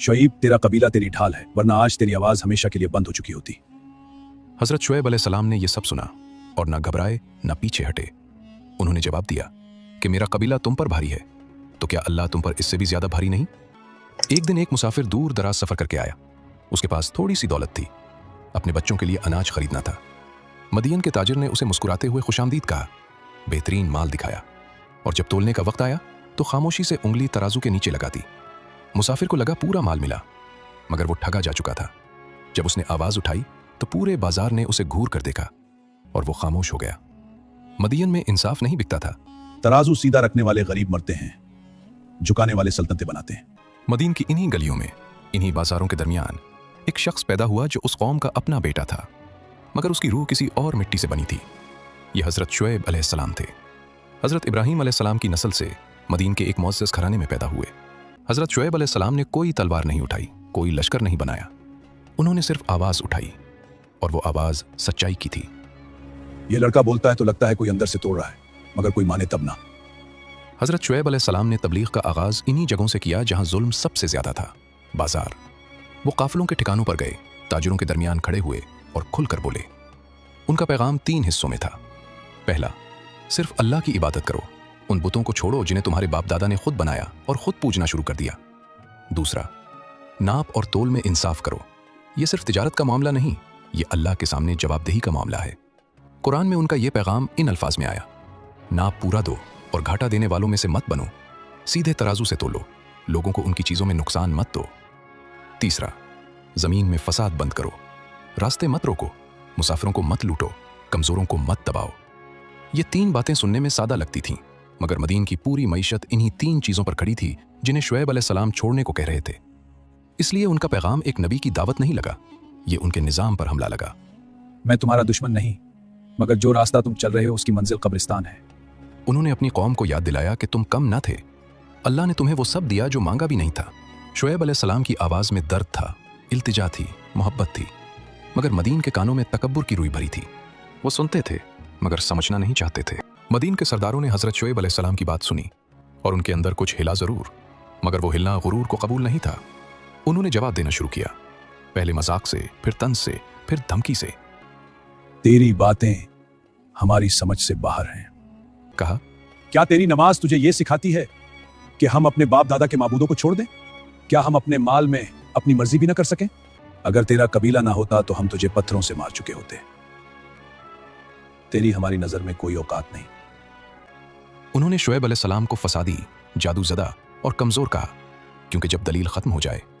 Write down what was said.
शुएब, तेरा कबीला तेरी ढाल है, वरना आज तेरी आवाज हमेशा के लिए बंद हो चुकी होती। हजरत शुएब अलैहिस्सलाम ने यह सब सुना और न घबराए न पीछे हटे। उन्होंने जवाब दिया कि मेरा कबीला तुम पर भारी है, तो क्या अल्लाह तुम पर इससे भी ज्यादा भारी नहीं? एक दिन एक मुसाफिर दूर दराज सफर करके आया। उसके पास थोड़ी सी दौलत थी, अपने बच्चों के लिए अनाज खरीदना था। मदीन के ताजिर ने उसे मुस्कुराते हुए खुशामदीद कहा, बेहतरीन माल दिखाया, और जब तोलने का वक्त आया तो खामोशी से उंगली तराजू के नीचे लगा दी। मुसाफिर को लगा पूरा माल मिला, मगर वो ठगा जा चुका था। जब उसने आवाज उठाई तो पूरे बाजार ने उसे घूर कर देखा और वो खामोश हो गया। मदीन में इंसाफ नहीं बिकता था। तराजू सीधा रखने वाले गरीब मरते हैं, झुकाने वाले सल्तनतें बनाते हैं। मदीन की इन्हीं गलियों में, इन्हीं बाजारों के दरमियान एक शख्स पैदा हुआ जो उस कौम का अपना बेटा था, मगर उसकी रूह किसी और मिट्टी से बनी थी। ये हजरत शुएब अलैहिस्सलाम थे। हजरत इब्राहीम अलैहिस्सलाम की नस्ल से मदीन के एक मुअज़्ज़ज़ घराने में पैदा हुए। हजरत शुएब अलैहिस्सलाम ने कोई तलवार नहीं उठाई, कोई लश्कर नहीं बनाया। उन्होंने सिर्फ आवाज उठाई, और वो आवाज सच्चाई की थी। ये लड़का बोलता है तो लगता है कोई अंदर से तोड़ रहा है, मगर कोई माने तब ना। हजरत शुएब अलैहिस्सलाम ने तबलीग का आगाज इन्हीं जगहों से किया जहां जुल्म सबसे ज्यादा था, बाजार। वो काफिलों के ठिकानों पर गए, ताजिरों के दरमियान खड़े हुए और खुलकर बोले। उनका पैगाम 3 हिस्सों में था। पहला, सिर्फ अल्लाह की इबादत करो, उन बुतों को छोड़ो जिन्हें तुम्हारे बाप दादा ने खुद बनाया और खुद पूजना शुरू कर दिया। दूसरा, नाप और तोल में इंसाफ करो, यह सिर्फ तिजारत का मामला नहीं, यह अल्लाह के सामने जवाबदेही का मामला है। कुरान में उनका यह पैगाम इन अल्फाज में आया, नाप पूरा दो और घाटा देने वालों में से मत बनो, सीधे तराजू से तोलो, लोगों को उनकी चीजों में नुकसान मत दो। तीसरा, जमीन में फसाद बंद करो, रास्ते मत रोको, मुसाफिरों को मत लूटो, कमजोरों को मत दबाओ। ये 3 बातें सुनने में सादा लगती थीं, मगर मदीन की पूरी मईशत इन्हीं 3 चीजों पर खड़ी थी जिन्हें शुएब अलैहिस्सलाम छोड़ने को कह रहे थे। इसलिए उनका पैगाम एक नबी की दावत नहीं लगा, ये उनके निजाम पर हमला लगा। मैं तुम्हारा दुश्मन नहीं, मगर जो रास्ता तुम चल रहे हो उसकी मंजिल कब्रिस्तान है। उन्होंने अपनी कौम को याद दिलाया कि तुम कम न थे, अल्लाह ने तुम्हें वो सब दिया जो मांगा भी नहीं था। शुएब अलैहिस्सलाम की आवाज में दर्द था, इल्तिजा थी, मोहब्बत थी, मगर मदीन के कानों में तकब्बुर की रुई भरी थी। वो सुनते थे मगर समझना नहीं चाहते थे। मदीन के सरदारों ने हजरत शुएब अलैहिस्सलाम की बात सुनी और उनके अंदर कुछ हिला जरूर, मगर वो हिलना गुरूर को कबूल नहीं था। उन्होंने जवाब देना शुरू किया, पहले मजाक से, फिर तंज से, फिर धमकी से। तेरी बातें हमारी समझ से बाहर हैं। कहा, क्या तेरी नमाज तुझे यह सिखाती है कि हम अपने बाप दादा के माबूदों को छोड़ दें? क्या हम अपने माल में अपनी मर्जी भी ना कर सकें? अगर तेरा कबीला ना होता तो हम तुझे पत्थरों से मार चुके होते। तेरी हमारी नजर में कोई औकात नहीं। उन्होंने शुएब अलैहिस्सलाम को फसादी, जादूज़दा और कमजोर कहा, क्योंकि जब दलील खत्म हो जाए